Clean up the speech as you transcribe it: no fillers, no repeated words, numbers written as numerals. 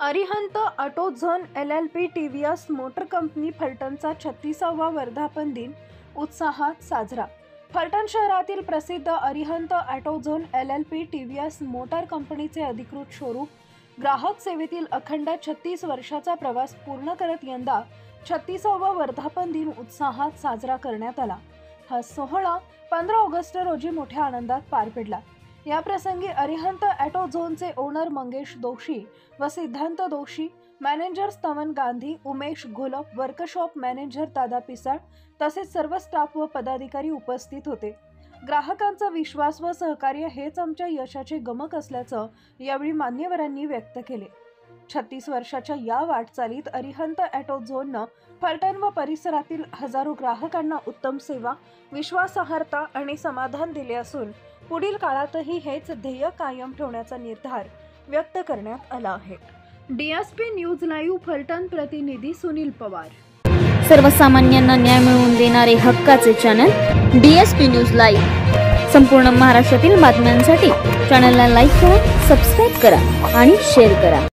Arihant Autozone LLP TVS motor company फलटणचा 36वा वर्धापन दिन उत्साहात साजरा। फलटण शहरातील प्रसिद्ध Arihant Autozone LLP TVS motor कंपनीचे अधिकृत शोरूम ग्राहक सेवेतील अखंड 36 वर्षाचा प्रवास पूर्ण करत यंदा 36वा वर्धापन दिन उत्साहात साजरा करण्यात आला। हा सोहळा 15 ऑगस्ट रोजी मोठ्या आनंदात पार पडला। या प्रसंगी अरिहंत ऑटोझोनचे ओनर मंगेश दोशी व सिद्धांत दोशी, मॅनेजर स्तवन गांधी, उमेश घोलप, वर्कशॉप मॅनेजर दादा पिसाळ तसेच सर्व स्टाफ व पदाधिकारी उपस्थित होते। ग्राहकांचा विश्वास व सहकार्य हेच आमच्या यशाचे गमक असल्याचं यावेळी मान्यवरांनी व्यक्त केले। 36 वर्षाच्या या वाटचालीत अरिहंत ऑटोझोननं फलटण व परिसरातील हजारो ग्राहकांना उत्तम सेवा, विश्वासार्हता आणि समाधान दिले असून पुढील काळातही हेच ध्येय कायम ठेवण्याचा निर्धार व्यक्त करण्यात आला आहे। DSP न्यूज लाईव्ह फलटण प्रतिनिधी सुनील पवार। सर्वसामान्यांना न्याय मिळवून देणारे हक्काचे चॅनल DSP न्यूज लाईव्ह। संपूर्ण महाराष्ट्रातील बातम्यांसाठी चॅनलला लाईक करा, सबस्क्राईब करा आणि शेअर करा।